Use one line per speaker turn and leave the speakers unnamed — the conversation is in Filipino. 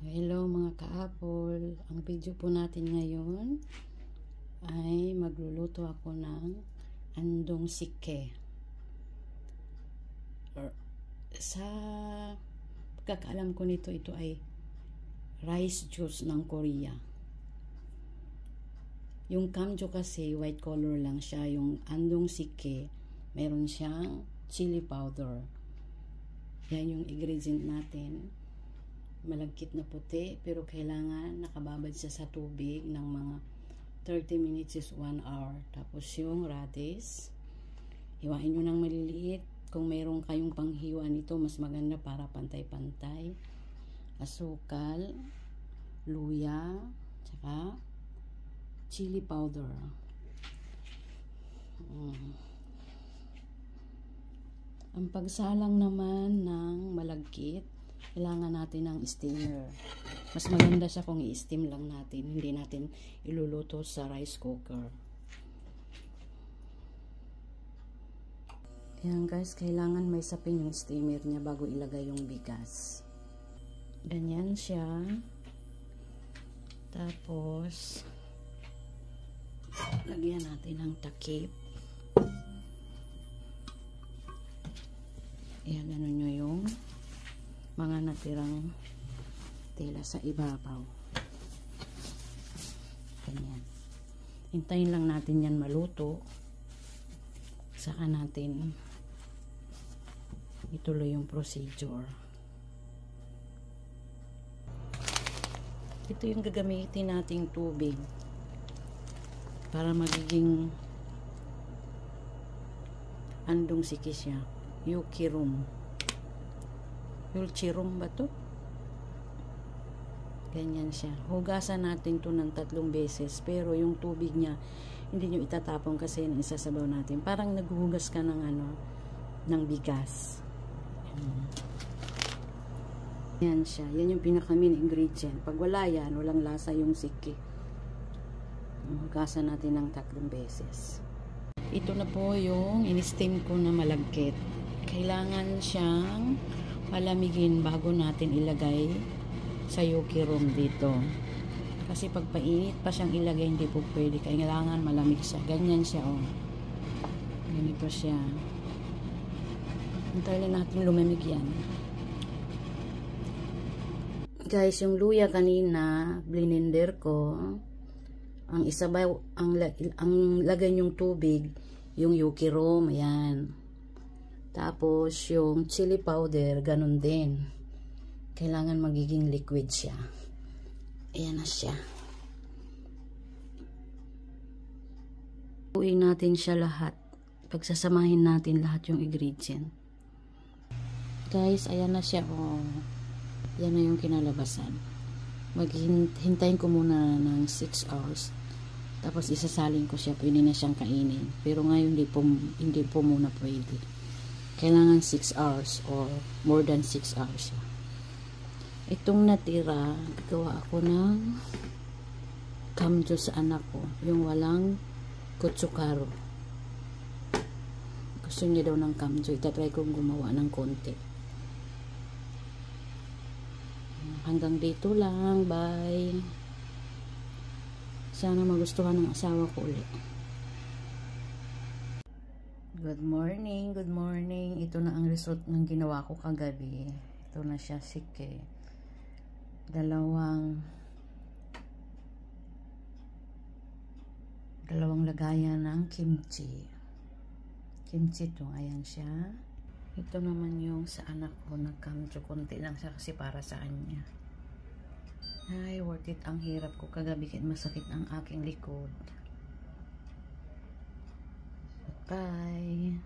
Hello mga ka-apple. Ang video po natin ngayon ay magluluto ako ng andong sike. Sa pagkakaalam ko nito, ito ay rice juice ng Korea. Yung kamjo kasi white color lang siya. Yung andong sike, meron siyang chili powder. Yan yung ingredient natin. Malagkit na puti, pero kailangan nakababad siya sa tubig ng mga 30 minutes is 1 hour. Tapos yung radish, hiwain nyo ng maliliit. Kung mayroon kayong panghiwa nito, mas maganda para pantay-pantay. Asukal, luya, tsaka chili powder. Ang pagsalang naman ng malagkit, kailangan natin ng steamer. Mas maganda siya kung i-steam lang natin, hindi natin iluluto sa rice cooker. Ayan guys, kailangan may sapin yung steamer niya bago ilagay yung bigas. Ganyan siya. Tapos lagyan natin ng takip. Ayan, ganun nyo yung mga natirang tela sa ibabaw. Ganyan. Hintayin lang natin yan maluto. Saka natin ituloy yung procedure. Ito yung gagamitin nating tubig para magiging andong sike siya. Yukirum. Yulchirum ba to? Ganyan siya. Hugasan natin to ng 3 beses. Pero yung tubig niya, hindi nyo itatapon kasi isasabaw natin. Parang naghuhugas ka ng ng bigas. Yan siya. Yan yung pinaka-main ingredient. Pag wala yan, walang lasa yung sike. Hugasan natin ng 3 beses. Ito na po yung in-steam ko na malagkit. Kailangan siyang palamigin bago natin ilagay sa yukirum dito. Kasi pag painit pa siyang ilagay, hindi po pwede. Kailangan malamig siya. Ganyan siya, oh. Ganito siya. Hintayin natin lumamig yan. Guys, yung luya kanina, blininder ko. Ang isabaw, ang lagay yung tubig, yung yukirum, ayan. Tapos, yung chili powder, ganun din. Kailangan magiging liquid siya. Ayan na siya. Uwiin natin siya lahat. Pagsasamahin natin lahat yung ingredient. Guys, ayan na siya. Oh. Yan na yung kinalabasan. Maghintayin ko muna ng 6 hours. Tapos, isasalin ko siya. Pwede na siyang kainin. Pero ngayon, hindi po muna pwede. Kailangan 6 hours or more than 6 hours. Itong natira, gagawa ako ng kamjo sa anak ko. Yung walang kutsukaro. Gusto niya daw ng kamjo. Itatry kong gumawa ng konti. Hanggang dito lang. Bye. Sana magustuhan ng asawa ko ulit. Good morning, good morning. Ito na ang result ng ginawa ko kagabi. Ito na siya, sike. Dalawang lagayan ng kimchi. Kimchi to, ayan siya. Ito naman yung sa anak ko, nagkamcho konti lang siya kasi para sa kanya. Ay, worth it. Ang hirap ko kagabi kahit masakit ang aking likod. Bye.